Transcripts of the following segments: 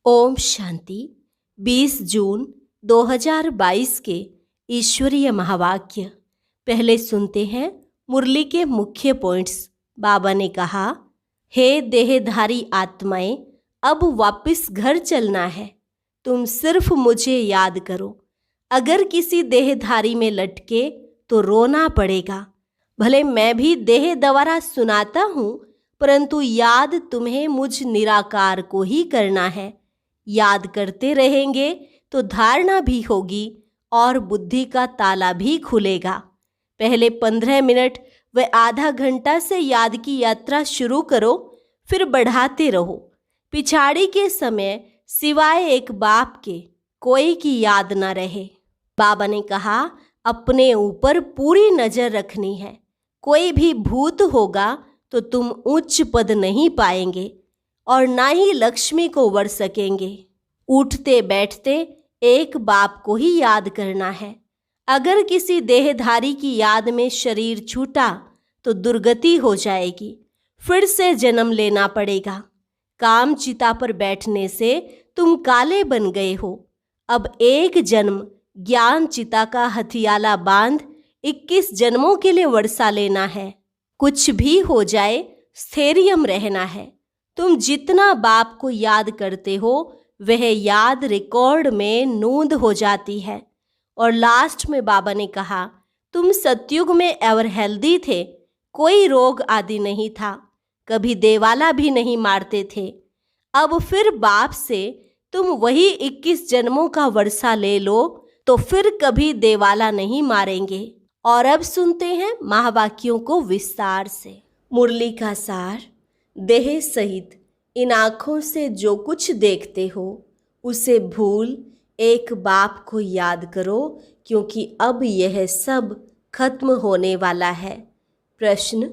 ओम शांति। 20 जून 2022 के ईश्वरीय महावाक्य। पहले सुनते हैं मुरली के मुख्य पॉइंट्स। बाबा ने कहा, हे देहधारी आत्माएं, अब वापस घर चलना है। तुम सिर्फ मुझे याद करो। अगर किसी देहधारी में लटके तो रोना पड़ेगा। भले मैं भी देह द्वारा सुनाता हूँ, परंतु याद तुम्हें मुझ निराकार को ही करना है। याद करते रहेंगे तो धारणा भी होगी और बुद्धि का ताला भी खुलेगा। पहले 15 मिनट व आधा घंटा से याद की यात्रा शुरू करो, फिर बढ़ाते रहो। पिछाड़ी के समय सिवाय एक बाप के कोई की याद न रहे। बाबा ने कहा, अपने ऊपर पूरी नजर रखनी है। कोई भी भूत होगा तो तुम उच्च पद नहीं पाएंगे और ना ही लक्ष्मी को वर सकेंगे। उठते बैठते एक बाप को ही याद करना है। अगर किसी देहधारी की याद में शरीर छूटा तो दुर्गति हो जाएगी, फिर से जन्म लेना पड़ेगा। काम चिता पर बैठने से तुम काले बन गए हो। अब एक जन्म ज्ञान चिता का हथियाला बांध 21 जन्मों के लिए वर्षा लेना है। कुछ भी हो जाए, स्थैर्यम रहना है। तुम जितना बाप को याद करते हो वह याद रिकॉर्ड में नोंद हो जाती है। और लास्ट में बाबा ने कहा, तुम सतयुग में एवर हेल्दी थे, कोई रोग आदि नहीं था, कभी देवाला भी नहीं मारते थे। अब फिर बाप से तुम वही 21 जन्मों का वर्षा ले लो तो फिर कभी देवाला नहीं मारेंगे। और अब सुनते हैं महावाक्यों को विस्तार से। मुरली का सार। देह सहित इन आँखों से जो कुछ देखते हो उसे भूल एक बाप को याद करो, क्योंकि अब यह सब खत्म होने वाला है। प्रश्न,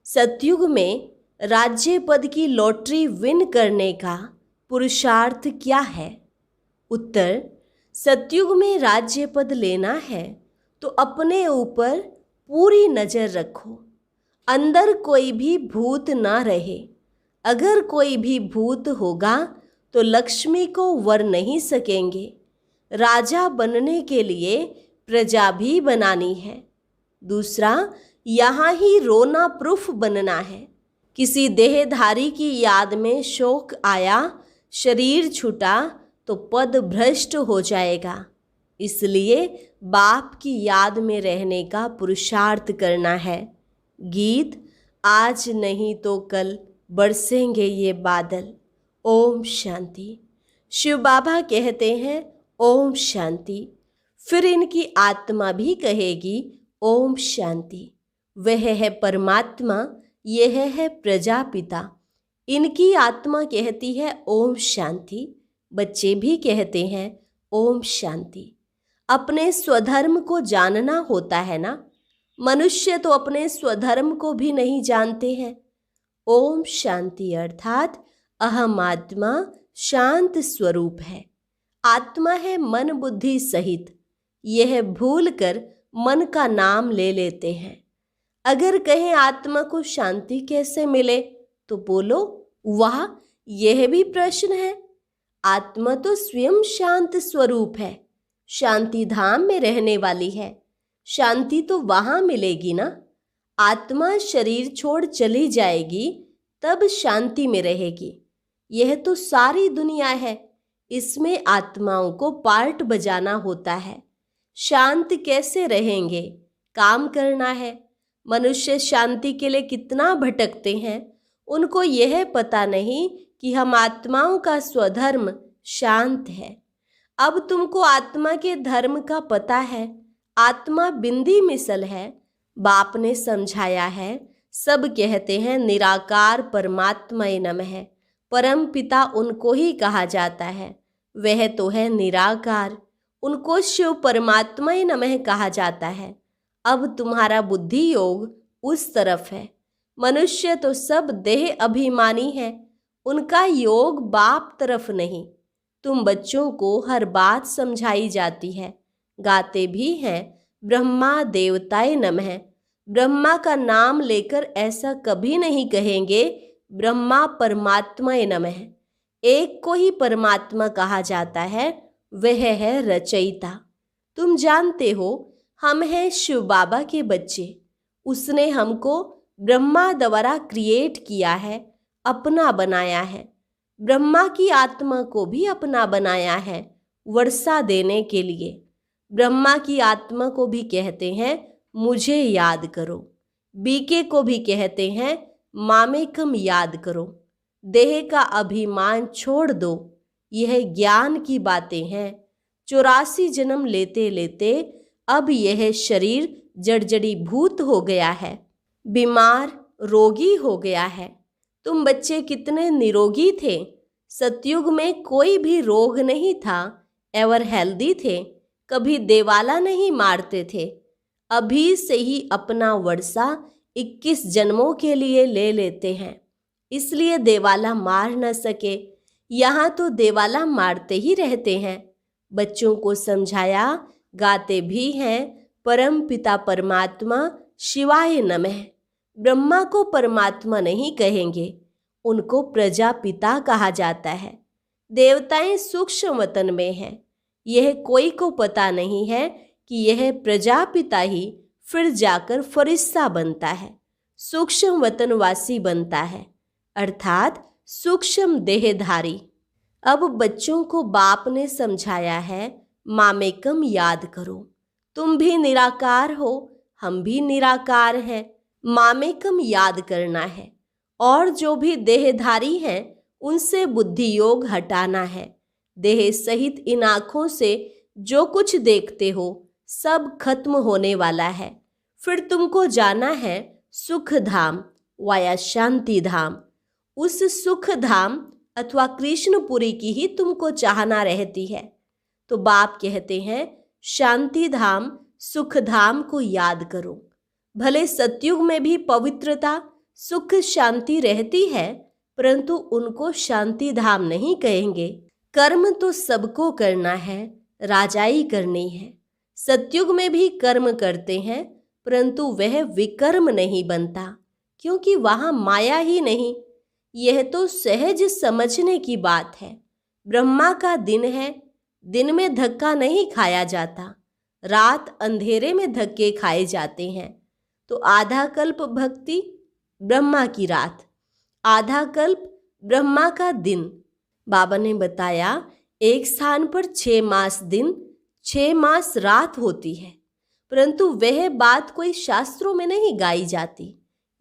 सतयुग में राज्य पद की लॉटरी विन करने का पुरुषार्थ क्या है? उत्तर, सतयुग में राज्य पद लेना है तो अपने ऊपर पूरी नजर रखो। अंदर कोई भी भूत ना रहे। अगर कोई भी भूत होगा तो लक्ष्मी को वर नहीं सकेंगे। राजा बनने के लिए प्रजा भी बनानी है। दूसरा, यहाँ ही रोना प्रूफ बनना है। किसी देहधारी की याद में शोक आया, शरीर छूटा तो पद भ्रष्ट हो जाएगा। इसलिए बाप की याद में रहने का पुरुषार्थ करना है। गीत, आज नहीं तो कल बरसेंगे ये बादल। ओम शांति। शिव बाबा कहते हैं ओम शांति। फिर इनकी आत्मा भी कहेगी ओम शांति। वह है परमात्मा, यह है प्रजापिता। इनकी आत्मा कहती है ओम शांति। बच्चे भी कहते हैं ओम शांति। अपने स्वधर्म को जानना होता है ना। मनुष्य तो अपने स्वधर्म को भी नहीं जानते हैं। ओम शांति अर्थात अहम आत्मा शांत स्वरूप है। आत्मा है मन बुद्धि सहित। यह भूल कर मन का नाम ले लेते हैं। अगर कहें आत्मा को शांति कैसे मिले तो बोलो वाह, यह भी प्रश्न है। आत्मा तो स्वयं शांत स्वरूप है, शांति धाम में रहने वाली है। शांति तो वहां मिलेगी ना। आत्मा शरीर छोड़ चली जाएगी तब शांति में रहेगी। यह तो सारी दुनिया है, इसमें आत्माओं को पार्ट बजाना होता है। शांत कैसे रहेंगे? काम करना है। मनुष्य शांति के लिए कितना भटकते हैं, उनको यह पता नहीं कि हम आत्माओं का स्वधर्म शांत है। अब तुमको आत्मा के धर्म का पता है। आत्मा बिंदी मिसल है। बाप ने समझाया है। सब कहते हैं निराकार परमात्माए नमः। परम पिता उनको ही कहा जाता है। वह तो है निराकार, उनको शिव परमात्माए नमः कहा जाता है। अब तुम्हारा बुद्धि योग उस तरफ है। मनुष्य तो सब देह अभिमानी है, उनका योग बाप तरफ नहीं। तुम बच्चों को हर बात समझाई जाती है, गाते भी हैं ब्रह्मा देवताए नमः। ब्रह्मा का नाम लेकर ऐसा कभी नहीं कहेंगे ब्रह्मा परमात्माए नमः। एक को ही परमात्मा कहा जाता है, वह है रचयिता। तुम जानते हो हम हैं शिव बाबा के बच्चे। उसने हमको ब्रह्मा द्वारा क्रिएट किया है, अपना बनाया है। ब्रह्मा की आत्मा को भी अपना बनाया है वर्षा देने के लिए। ब्रह्मा की आत्मा को भी कहते हैं मुझे याद करो। बीके को भी कहते हैं मामेकम याद करो। देह का अभिमान छोड़ दो, यह ज्ञान की बातें हैं। 84 जन्म लेते लेते अब यह शरीर जड़जड़ी भूत हो गया है, बीमार रोगी हो गया है। तुम बच्चे कितने निरोगी थे। सतयुग में कोई भी रोग नहीं था, एवर हेल्दी थे, कभी देवाला नहीं मारते थे। अभी से ही अपना वर्षा 21 जन्मों के लिए ले लेते हैं, इसलिए देवाला मार न सके। यहाँ तो देवाला मारते ही रहते हैं। बच्चों को समझाया, गाते भी हैं परम पिता परमात्मा शिवाय नमः। ब्रह्मा को परमात्मा नहीं कहेंगे, उनको प्रजापिता कहा जाता है। देवताएं सूक्ष्म वतन में हैं, यह कोई को पता नहीं है कि यह प्रजापिता ही फिर जाकर फरिश्ता बनता है, सूक्ष्म वतनवासी बनता है, अर्थात सूक्ष्म देहधारी। अब बच्चों को बाप ने समझाया है, मामेकम याद करो। तुम भी निराकार हो, हम भी निराकार हैं। मामेकम याद करना है और जो भी देहधारी हैं उनसे बुद्धि योग हटाना है। देह सहित इन आँखों से जो कुछ देखते हो सब खत्म होने वाला है। फिर तुमको जाना है सुख धाम वाया शांति धाम। उस सुख धाम अथवा कृष्णपुरी की ही तुमको चाहना रहती है। तो बाप कहते हैं शांति धाम सुख धाम को याद करो। भले सतयुग में भी पवित्रता सुख शांति रहती है, परंतु उनको शांति धाम नहीं कहेंगे। कर्म तो सबको करना है, राजाई करनी है। सतयुग में भी कर्म करते हैं, परंतु वह विकर्म नहीं बनता, क्योंकि वहाँ माया ही नहीं। यह तो सहज समझने की बात है। ब्रह्मा का दिन है, दिन में धक्का नहीं खाया जाता, रात अंधेरे में धक्के खाए जाते हैं। तो आधा कल्प भक्ति ब्रह्मा की रात, आधा कल्प ब्रह्मा का दिन। बाबा ने बताया एक स्थान पर 6 मास दिन 6 मास रात होती है, परंतु वह बात कोई शास्त्रों में नहीं गाई जाती।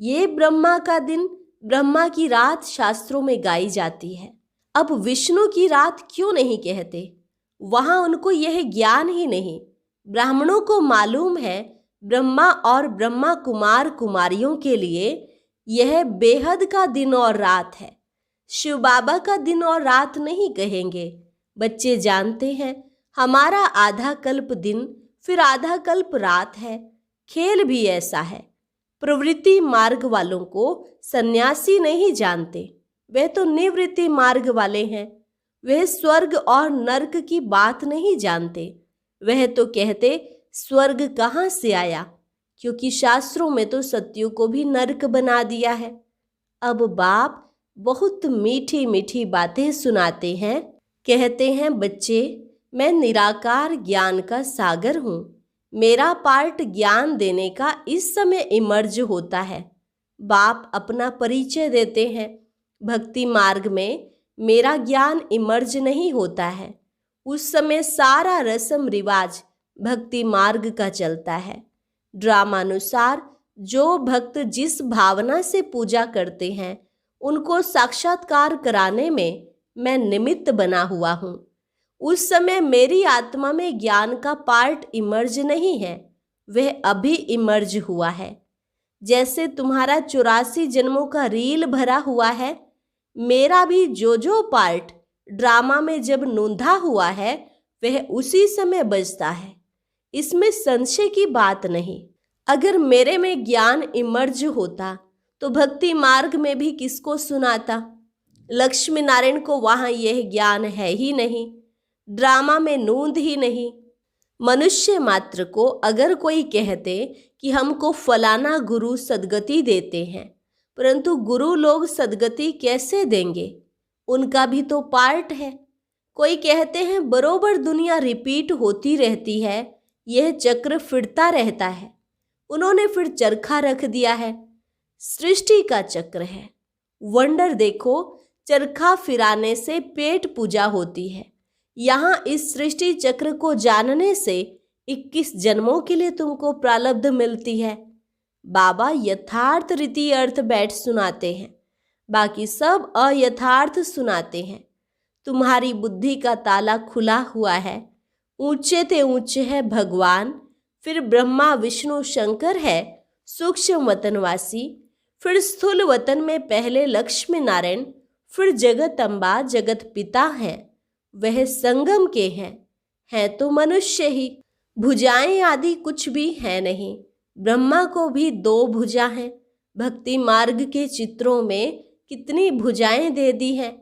ये ब्रह्मा का दिन ब्रह्मा की रात शास्त्रों में गाई जाती है। अब विष्णु की रात क्यों नहीं कहते? वहाँ उनको यह ज्ञान ही नहीं। ब्राह्मणों को मालूम है ब्रह्मा और ब्रह्मा कुमार कुमारियों के लिए यह बेहद का दिन और रात है। शिव बाबा का दिन और रात नहीं कहेंगे। बच्चे जानते हैं हमारा आधा कल्प दिन फिर आधा कल्प रात है। खेल भी ऐसा है। प्रवृत्ति मार्ग वालों को सन्यासी नहीं जानते, वे तो निवृत्ति मार्ग वाले हैं। वह स्वर्ग और नरक की बात नहीं जानते। वह तो कहते स्वर्ग कहाँ से आया, क्योंकि शास्त्रों में तो सत्यों को भी नरक बना दिया है। अब बाप बहुत मीठी मीठी बातें सुनाते हैं। कहते हैं बच्चे, मैं निराकार ज्ञान का सागर हूँ। मेरा पार्ट ज्ञान देने का इस समय इमर्ज होता है। बाप अपना परिचय देते हैं। भक्ति मार्ग में मेरा ज्ञान इमर्ज नहीं होता है। उस समय सारा रस्म रिवाज भक्ति मार्ग का चलता है। ड्रामानुसार जो भक्त जिस भावना से पूजा करते हैं उनको साक्षात्कार कराने में मैं निमित्त बना हुआ हूँ। उस समय मेरी आत्मा में ज्ञान का पार्ट इमर्ज नहीं है, वह अभी इमर्ज हुआ है। जैसे तुम्हारा 84 जन्मों का रील भरा हुआ है, मेरा भी जो पार्ट ड्रामा में जब नूंधा हुआ है वह उसी समय बजता है। इसमें संशय की बात नहीं। अगर मेरे में ज्ञान इमर्ज होता तो भक्ति मार्ग में भी किसको सुनाता? लक्ष्मी नारायण को वहाँ यह ज्ञान है ही नहीं, ड्रामा में नूंद ही नहीं। मनुष्य मात्र को अगर कोई कहते कि हमको फलाना गुरु सदगति देते हैं, परंतु गुरु लोग सदगति कैसे देंगे? उनका भी तो पार्ट है। कोई कहते हैं बरोबर दुनिया रिपीट होती रहती है, यह चक्र फिरता रहता है। उन्होंने फिर चरखा रख दिया है, सृष्टि का चक्र है। वंडर देखो, चरखा फिराने से पेट पूजा होती है। यहाँ इस सृष्टि चक्र को जानने से 21 जन्मों के लिए तुमको प्रारब्ध मिलती है। बाबा यथार्थ रीति अर्थ बैठ सुनाते हैं, बाकी सब अयथार्थ सुनाते हैं। तुम्हारी बुद्धि का ताला खुला हुआ है। ऊंचे ते ऊंचे है भगवान, फिर ब्रह्मा विष्णु शंकर है सूक्ष्म वतनवासी, फिर स्थूल वतन में पहले लक्ष्मी नारायण, फिर जगत अम्बा जगत पिता है, वह संगम के हैं तो मनुष्य ही। भुजाएं आदि कुछ भी है नहीं। ब्रह्मा को भी 2 भुजा हैं। भक्ति मार्ग के चित्रों में कितनी भुजाएं दे दी हैं।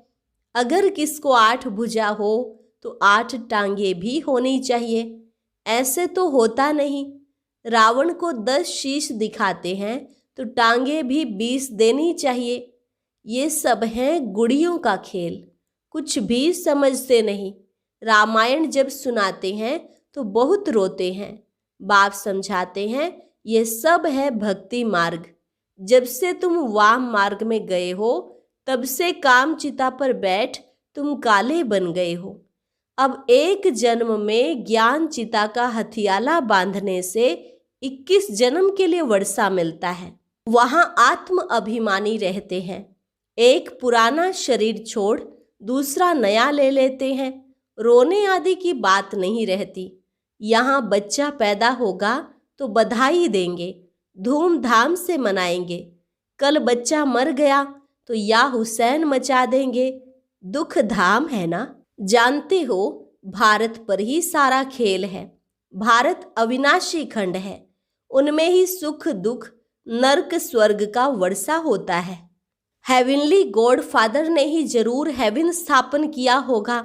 अगर किसको 8 भुजा हो तो 8 टांगे भी होनी चाहिए। ऐसे तो होता नहीं। रावण को 10 शीश दिखाते हैं तो टांगे भी 20 देनी चाहिए। ये सब है गुड़ियों का खेल, कुछ भी समझते नहीं। रामायण जब सुनाते हैं तो बहुत रोते हैं। बाप समझाते हैं ये सब है भक्ति मार्ग। जब से तुम वाम मार्ग में गए हो तब से काम चिता पर बैठ तुम काले बन गए हो। अब एक जन्म में ज्ञान चिता का हथियाला बांधने से 21 जन्म के लिए वर्षा मिलता है। वहां आत्म अभिमानी रहते हैं। एक पुराना शरीर छोड़ दूसरा नया ले लेते हैं। रोने आदि की बात नहीं रहती। यहाँ बच्चा पैदा होगा तो बधाई देंगे, धूमधाम से मनाएंगे। कल बच्चा मर गया तो या हुसैन मचा देंगे। दुख धाम है ना। जानते हो भारत पर ही सारा खेल है। भारत अविनाशी खंड है, उनमें ही सुख दुख नर्क स्वर्ग का वर्षा होता है। हेवनली गॉड फादर ने ही जरूर हेवन स्थापन किया होगा।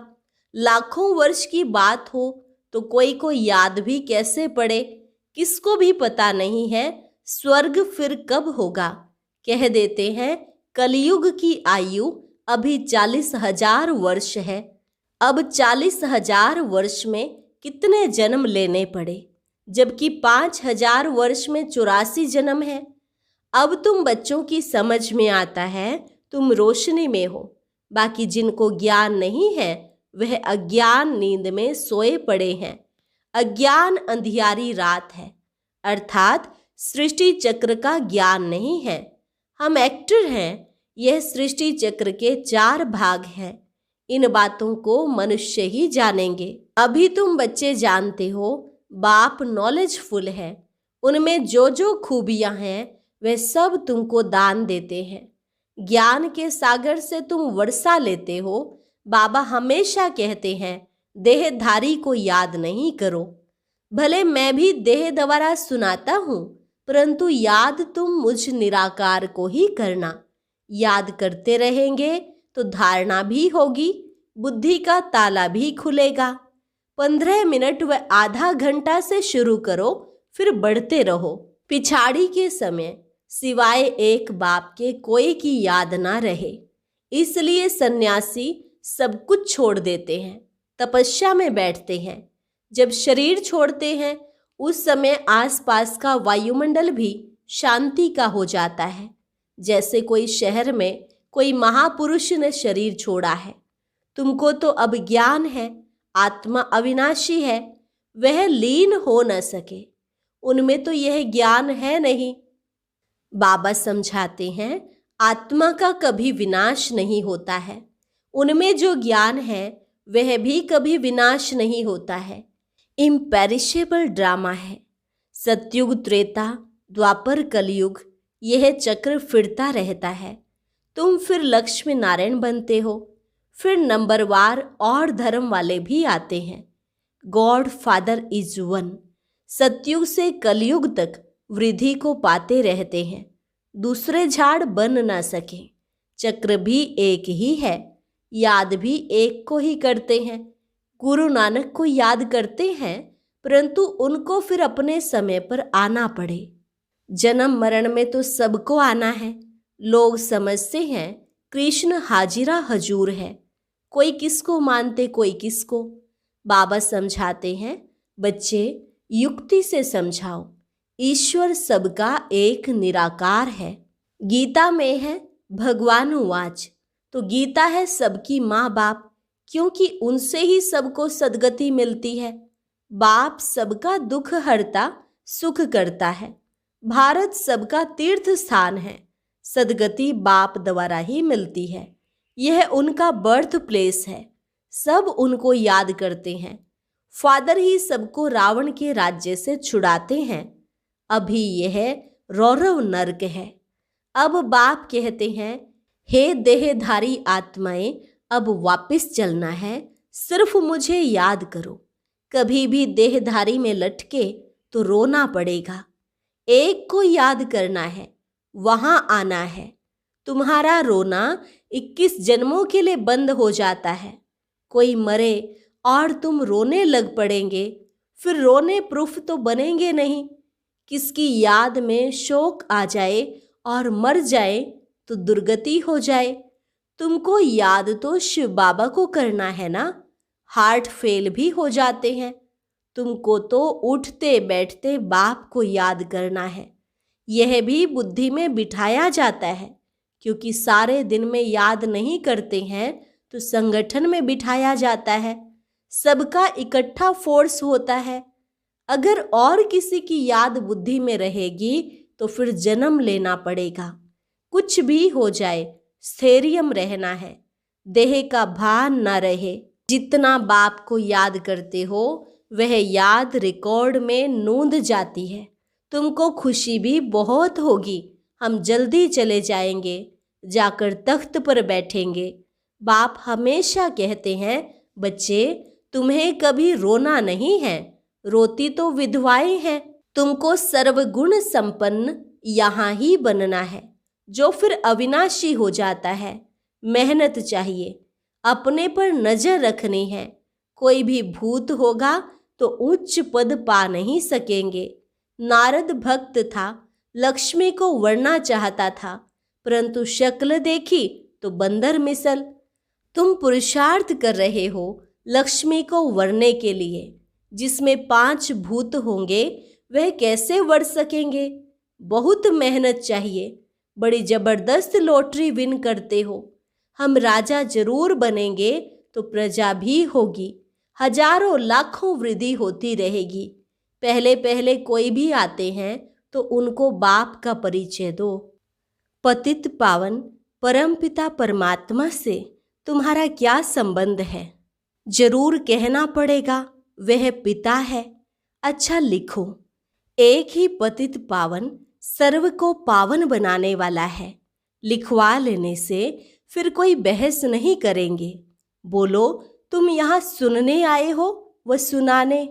लाखों वर्ष की बात हो तो कोई को याद भी कैसे पड़े, किसको भी पता नहीं है स्वर्ग फिर कब होगा। कह देते हैं कलयुग की आयु अभी 40,000 वर्ष है। अब 40,000 वर्ष में कितने जन्म लेने पड़े, जबकि 5,000 वर्ष में 84 जन्म है। अब तुम बच्चों की समझ में आता है, तुम रोशनी में हो। बाकी जिनको ज्ञान नहीं है वह अज्ञान नींद में सोए पड़े हैं। अज्ञान अंधियारी रात है, अर्थात सृष्टि चक्र का ज्ञान नहीं है। हम एक्टर हैं। यह सृष्टि चक्र के 4 भाग हैं। इन बातों को मनुष्य ही जानेंगे। अभी तुम बच्चे जानते हो, बाप नॉलेजफुल है। उनमें जो जो खूबियां हैं वे सब तुमको दान देते हैं। ज्ञान के सागर से तुम वर्षा लेते हो। बाबा हमेशा कहते हैं देहधारी को याद नहीं करो। भले मैं भी देह द्वारा सुनाता हूँ, परंतु याद तुम मुझ निराकार को ही करना। याद करते रहेंगे तो धारणा भी होगी, बुद्धि का ताला भी खुलेगा। 15 मिनट व आधा घंटा से शुरू करो, फिर बढ़ते रहो। पिछाड़ी के समय सिवाय एक बाप के कोई की याद ना रहे, इसलिए सन्यासी सब कुछ छोड़ देते हैं, तपस्या में बैठते हैं। जब शरीर छोड़ते हैं उस समय आसपास का वायुमंडल भी शांति का हो जाता है। जैसे कोई शहर में कोई महापुरुष ने शरीर छोड़ा है। तुमको तो अब ज्ञान है, आत्मा अविनाशी है, वह लीन हो न सके। उनमें तो यह ज्ञान है नहीं। बाबा समझाते हैं आत्मा का कभी विनाश नहीं होता है। उनमें जो ज्ञान है वह भी कभी विनाश नहीं होता है। इम्पेरिशेबल ड्रामा है। सतयुग त्रेता द्वापर कलयुग, यह चक्र फिरता रहता है। तुम फिर लक्ष्मी नारायण बनते हो, फिर नंबरवार और धर्म वाले भी आते हैं। God father is one. सतयुग से कलयुग तक वृद्धि को पाते रहते हैं, दूसरे झाड़ बन ना सके। चक्र भी एक ही है, याद भी एक को ही करते हैं। गुरु नानक को याद करते हैं, परंतु उनको फिर अपने समय पर आना पड़े। जन्म मरण में तो सबको आना है। लोग समझते हैं कृष्ण हाजिरा हजूर है, कोई किसको मानते कोई किसको। बाबा समझाते हैं, बच्चे युक्ति से समझाओ, ईश्वर सबका एक निराकार है। गीता में है भगवान उवाच, तो गीता है सबकी माँ बाप, क्योंकि उनसे ही सबको सद्गति मिलती है। बाप सबका दुख हरता सुख करता है। भारत सबका तीर्थ स्थान है, सद्गति बाप द्वारा ही मिलती है। यह उनका बर्थ प्लेस है, सब उनको याद करते हैं। फादर ही सबको रावण के राज्य से छुड़ाते हैं। अभी यह रौरव नरक है। अब बाप कहते हैं, हे देहधारी आत्माएं, अब वापस चलना है, सिर्फ मुझे याद करो। कभी भी देहधारी में लटके तो रोना पड़ेगा। एक को याद करना है, वहां आना है। तुम्हारा रोना 21 जन्मों के लिए बंद हो जाता है। कोई मरे और तुम रोने लग पड़ेंगे, फिर रोने प्रूफ तो बनेंगे नहीं। किसकी याद में शोक आ जाए और मर जाए तो दुर्गति हो जाए। तुमको याद तो शिव बाबा को करना है ना। हार्ट फेल भी हो जाते हैं, तुमको तो उठते बैठते बाप को याद करना है। यह भी बुद्धि में बिठाया जाता है, क्योंकि सारे दिन में याद नहीं करते हैं तो संगठन में बिठाया जाता है। सबका इकट्ठा फोर्स होता है। अगर और किसी की याद बुद्धि में रहेगी तो फिर जन्म लेना पड़ेगा। कुछ भी हो जाए, स्थैर्यम रहना है, देह का भान न रहे। जितना बाप को याद करते हो वह याद रिकॉर्ड में नोंद जाती है। तुमको खुशी भी बहुत होगी। हम जल्दी चले जाएंगे, जाकर तख्त पर बैठेंगे। बाप हमेशा कहते हैं, बच्चे तुम्हें कभी रोना नहीं है, रोती तो विधवाएं हैं। तुमको सर्वगुण संपन्न यहाँ ही बनना है, जो फिर अविनाशी हो जाता है। मेहनत चाहिए, अपने पर नजर रखनी है। कोई भी भूत होगा तो उच्च पद पा नहीं सकेंगे। नारद भक्त था, लक्ष्मी को वरना चाहता था, परंतु शक्ल देखी तो बंदर मिसल। तुम पुरुषार्थ कर रहे हो लक्ष्मी को वरने के लिए। जिसमें 5 भूत होंगे वह कैसे वर सकेंगे? बहुत मेहनत चाहिए। बड़ी जबरदस्त लॉटरी विन करते हो। हम राजा जरूर बनेंगे तो प्रजा भी होगी, हजारों लाखों वृद्धि होती रहेगी। पहले पहले कोई भी आते हैं तो उनको बाप का परिचय दो। पतित पावन परमपिता परमात्मा से तुम्हारा क्या संबंध है? जरूर कहना पड़ेगा, वह पिता है। अच्छा लिखो, एक ही पतित पावन सर्व को पावन बनाने वाला है। लिखवा लेने से फिर कोई बहस नहीं करेंगे। बोलो, तुम यहाँ सुनने आए हो व सुनाने?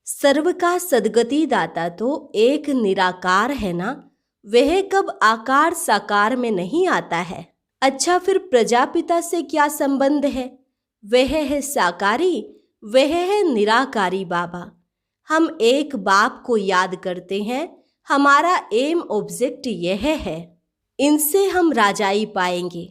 सर्व का सद्गति दाता तो एक निराकार है ना, वह कब आकार साकार में नहीं आता है। अच्छा, फिर प्रजापिता से क्या संबंध है? वह है साकारी, वह है निराकारी बाबा। हम एक बाप को याद करते हैं, हमारा एम ऑब्जेक्ट यह है। इनसे हम राजाई पाएंगे।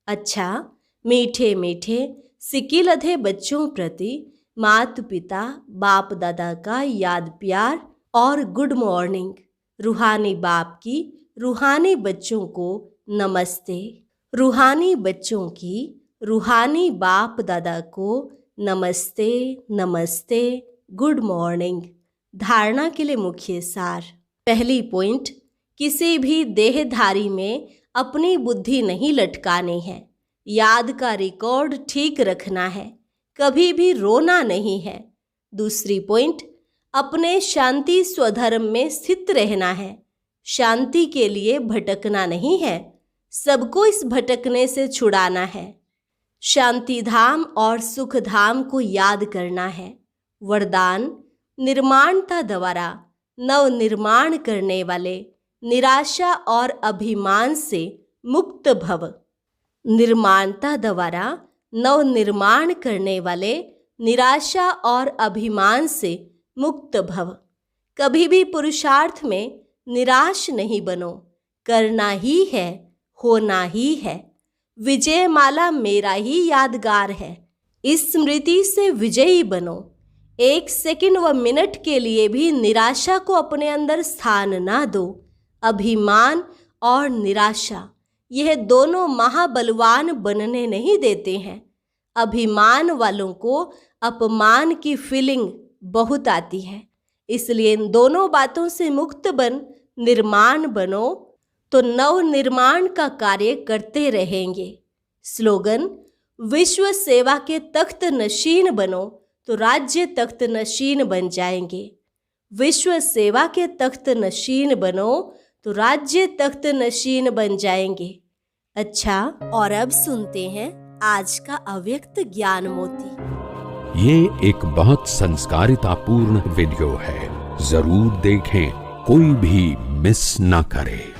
अच्छा, मीठे मीठे सिकिलधे बच्चों प्रति माता पिता बाप दादा का याद प्यार और गुड मॉर्निंग। रूहानी बाप की रूहानी बच्चों को नमस्ते। रूहानी बच्चों की रूहानी बाप दादा को नमस्ते नमस्ते, गुड मॉर्निंग। धारणा के लिए मुख्य सार। पहली पॉइंट, किसी भी देहधारी में अपनी बुद्धि नहीं लटकानी है। याद का रिकॉर्ड ठीक रखना है, कभी भी रोना नहीं है। दूसरी पॉइंट, अपने शांति स्वधर्म में स्थित रहना है। शांति के लिए भटकना नहीं है, सबको इस भटकने से छुड़ाना है। शांति धाम और सुख धाम को याद करना है। वरदान, निर्माणता द्वारा नव निर्माण करने वाले निराशा और अभिमान से मुक्त भव। निर्माणता द्वारा नव निर्माण करने वाले निराशा और अभिमान से मुक्त भव। कभी भी पुरुषार्थ में निराश नहीं बनो। करना ही है, होना ही है। विजयमाला मेरा ही यादगार है। इस स्मृति से विजयी बनो। 1 सेकंड व मिनट के लिए भी निराशा को अपने अंदर स्थान ना दो। अभिमान और निराशा, यह दोनों महाबलवान बनने नहीं देते हैं। अभिमान वालों को अपमान की फीलिंग बहुत आती है, इसलिए इन दोनों बातों से मुक्त बन निर्माण बनो तो नव निर्माण का कार्य करते रहेंगे। स्लोगन: विश्व सेवा के तख्त नशीन बनो तो राज्य तख्त नशीन बन जाएंगे। विश्व सेवा के तख्त नशीन बनो तो राज्य तख्त नशीन बन जाएंगे। अच्छा, और अब सुनते हैं आज का अव्यक्त ज्ञान मोती। ये एक बहुत संस्कारितापूर्ण वीडियो है, जरूर देखें, कोई भी मिस ना करे।